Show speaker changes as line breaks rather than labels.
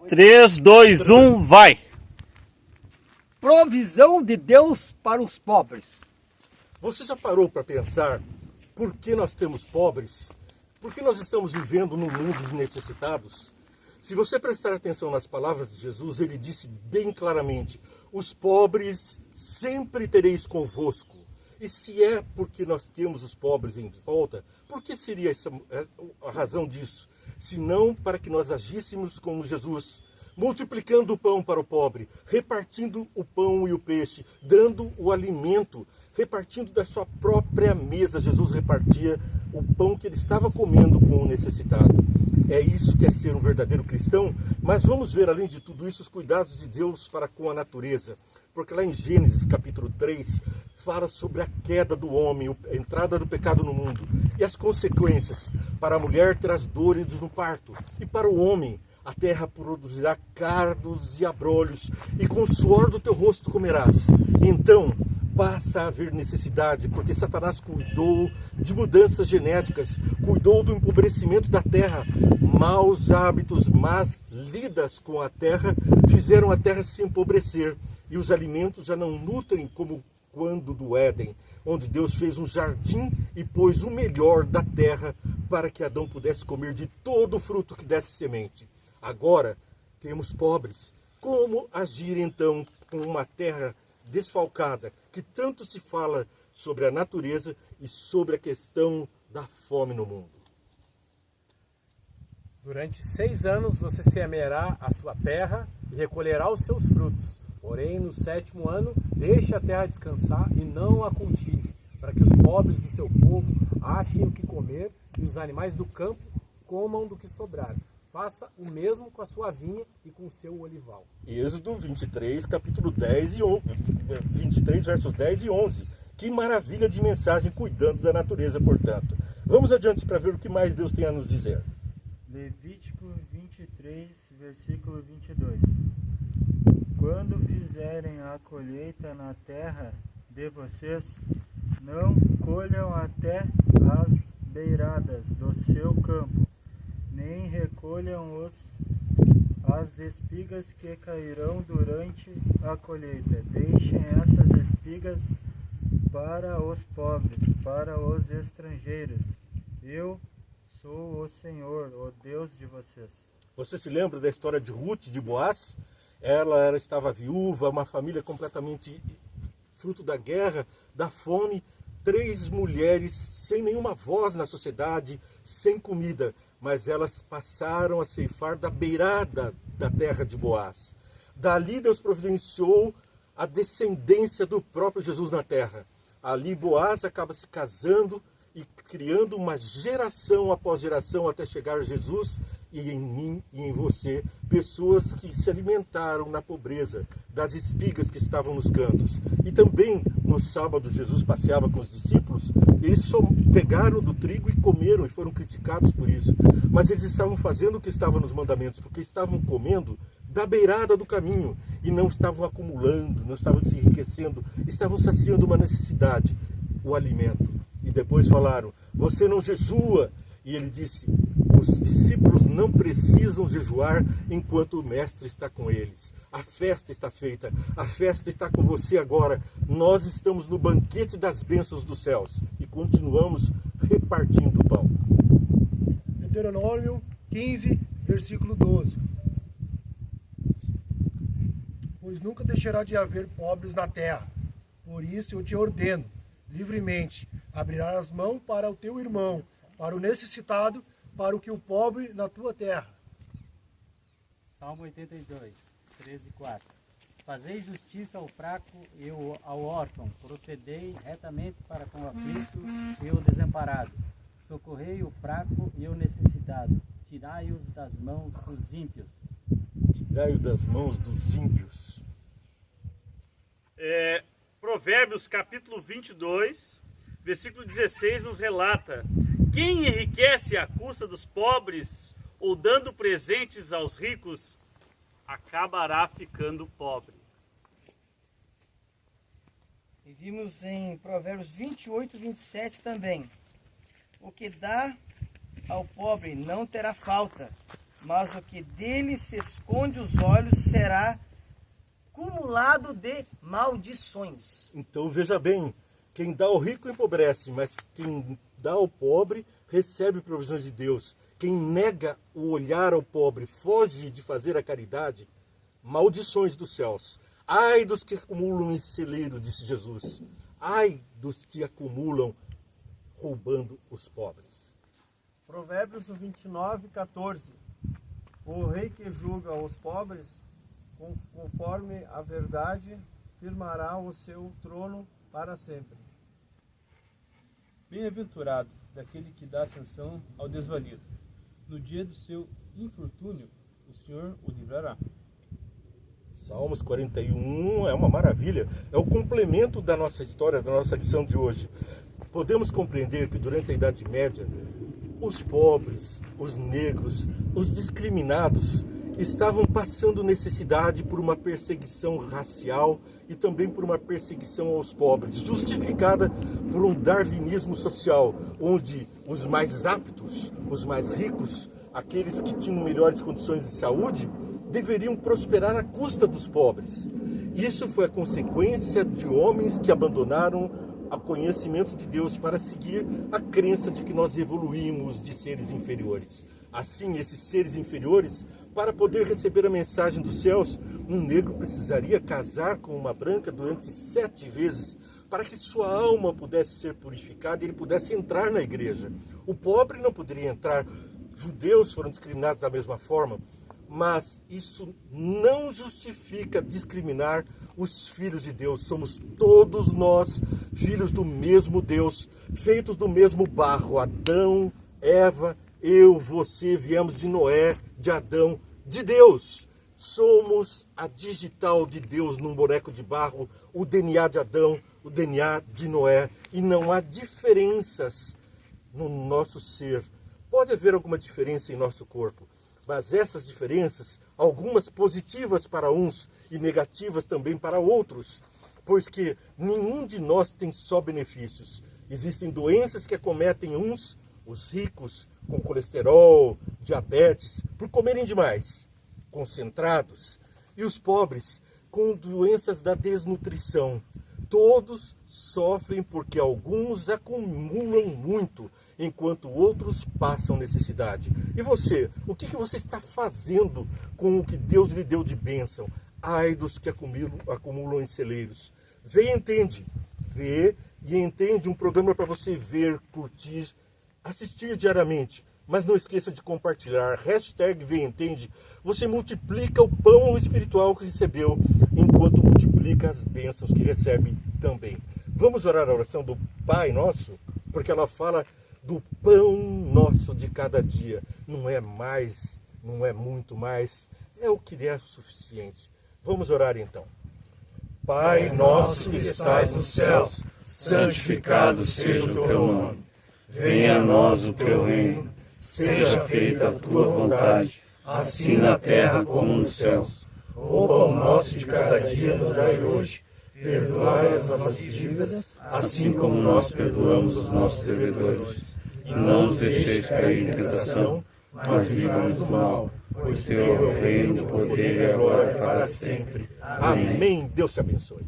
3, 2, 1, vai!
Provisão de Deus para os pobres.
Você já parou para pensar por que nós temos pobres? Por que nós estamos vivendo num mundo de necessitados? Se você prestar atenção nas palavras de Jesus, ele disse bem claramente: os pobres sempre tereis convosco. E se é porque nós temos os pobres em volta, por que seria a razão disso? Se não para que nós agíssemos como Jesus, multiplicando o pão para o pobre, repartindo o pão e o peixe, dando o alimento, repartindo da sua própria mesa. Jesus repartia o pão que ele estava comendo com o necessitado. É isso que é ser um verdadeiro cristão, mas vamos ver, além de tudo isso, os cuidados de Deus para com a natureza. Porque lá em Gênesis capítulo 3, fala sobre a queda do homem, a entrada do pecado no mundo e as consequências. Para a mulher traz dores no parto, e para o homem a terra produzirá cardos e abrolhos, e com o suor do teu rosto comerás. Então passa a haver necessidade, porque Satanás cuidou de mudanças genéticas, cuidou do empobrecimento da terra. Maus hábitos, más lidas com a terra, fizeram a terra se empobrecer, e os alimentos já não nutrem como quando do Éden, onde Deus fez um jardim e pôs o melhor da terra para que Adão pudesse comer de todo o fruto que desse semente. Agora temos pobres. Como agir então com uma terra desfalcada, que tanto se fala sobre a natureza e sobre a questão da fome no mundo?
Durante 6 anos você semeará a sua terra e recolherá os seus frutos. Porém, no 7º ano, deixe a terra descansar e não a cultive, para que os pobres do seu povo achem o que comer e os animais do campo comam do que sobrar. Faça o mesmo com a sua vinha e com o seu olival.
Êxodo 23, capítulo 10 e 11, 23, versos 10 e 11. Que maravilha de mensagem cuidando da natureza, portanto. Vamos adiante para ver o que mais Deus tem a nos dizer.
Levítico 23, versículo 22. Quando fizerem a colheita na terra de vocês, não colham até as beiradas do seu campo, nem recolham as espigas que cairão durante a colheita. Deixem essas espigas para os pobres, para os estrangeiros. Eu sou o Senhor, o Deus de vocês.
Você se lembra da história de Ruth, de Boaz? Ela estava viúva, uma família completamente fruto da guerra, da fome. 3 mulheres sem nenhuma voz na sociedade, sem comida. Mas elas passaram a ceifar da beirada da terra de Boaz. Dali Deus providenciou a descendência do próprio Jesus na terra. Ali Boaz acaba se casando e criando uma geração após geração até chegar a Jesus e em mim e em você, pessoas que se alimentaram na pobreza das espigas que estavam nos cantos. E também no sábado Jesus passeava com os discípulos, eles só pegaram do trigo e comeram e foram criticados por isso. Mas eles estavam fazendo o que estava nos mandamentos, porque estavam comendo da beirada do caminho e não estavam acumulando, não estavam se enriquecendo, estavam saciando uma necessidade, o alimento. E depois falaram: você não jejua. E ele disse: os discípulos não precisam jejuar enquanto o mestre está com eles. A festa está feita, a festa está com você agora. Nós estamos no banquete das bênçãos dos céus e continuamos repartindo o pão.
Deuteronômio 15, versículo 12. Pois nunca deixará de haver pobres na terra. Por isso eu te ordeno, livremente, abrirás as mãos para o teu irmão, para o necessitado, para o que o pobre na tua terra.
Salmo 82, 13 e 4. Fazei justiça ao fraco e ao órfão, procedei retamente para com o aflito e o desamparado. Socorrei o fraco e o necessitado, tirai-os das mãos dos ímpios.
Tirai-o das mãos dos ímpios.
Provérbios capítulo 22, versículo 16 nos relata: quem enriquece à custa dos pobres ou dando presentes aos ricos, acabará ficando pobre.
E vimos em Provérbios 28, 27 também: o que dá ao pobre não terá falta, mas o que dele se esconde os olhos será cumulado de maldições.
Então veja bem, quem dá ao rico empobrece, mas quem dá ao pobre recebe provisões de Deus. Quem nega o olhar ao pobre, foge de fazer a caridade, maldições dos céus. Ai dos que acumulam em celeiro, disse Jesus. Ai dos que acumulam roubando os pobres.
Provérbios 29, 14. O rei que julga os pobres, conforme a verdade, firmará o seu trono para sempre.
Bem-aventurado daquele que dá atenção ao desvalido. No dia do seu infortúnio, o Senhor o livrará.
Salmos 41 é uma maravilha. É o complemento da nossa história, da nossa lição de hoje. Podemos compreender que durante a Idade Média, os pobres, os negros, os discriminados estavam passando necessidade por uma perseguição racial e também por uma perseguição aos pobres, justificada por um darwinismo social, onde os mais aptos, os mais ricos, aqueles que tinham melhores condições de saúde, deveriam prosperar à custa dos pobres. Isso foi a consequência de homens que abandonaram o conhecimento de Deus para seguir a crença de que nós evoluímos de seres inferiores. Assim, esses seres inferiores, para poder receber a mensagem dos céus, um negro precisaria casar com uma branca durante 7 vezes para que sua alma pudesse ser purificada e ele pudesse entrar na igreja. O pobre não poderia entrar. Judeus foram discriminados da mesma forma, mas isso não justifica discriminar os filhos de Deus. Somos todos nós filhos do mesmo Deus, feitos do mesmo barro. Adão, Eva, eu, você, viemos de Noé, de Adão, de Deus. Somos a digital de Deus num boneco de barro, o DNA de Adão, o DNA de Noé. E não há diferenças no nosso ser. Pode haver alguma diferença em nosso corpo, mas essas diferenças, algumas positivas para uns e negativas também para outros, pois que nenhum de nós tem só benefícios. Existem doenças que acometem uns, os ricos, com colesterol, diabetes, por comerem demais, concentrados, e os pobres com doenças da desnutrição. Todos sofrem porque alguns acumulam muito, enquanto outros passam necessidade. E você, o que você está fazendo com o que Deus lhe deu de bênção? Ai dos que acumulam em celeiros. Vê e entende um programa para você ver, curtir, assistir diariamente. Mas não esqueça de compartilhar. #Vê e Entende. Você multiplica o pão espiritual que recebeu, enquanto multiplica as bênçãos que recebe também. Vamos orar a oração do Pai Nosso? Porque ela fala do pão nosso de cada dia. Não é mais, não é muito mais, é o que é suficiente. Vamos orar então. Pai nosso que estais nos céus, santificado seja o teu nome. Venha a nós o teu reino. Seja feita a tua vontade, assim na terra como nos céus. O pão nosso de cada dia nos dai hoje. Perdoai as nossas dívidas, assim como nós perdoamos os nossos devedores. E não nos deixeis cair em tentação, mas livra-nos do mal, pois teu é o reino, o poder e a glória para sempre. Amém. Deus te abençoe.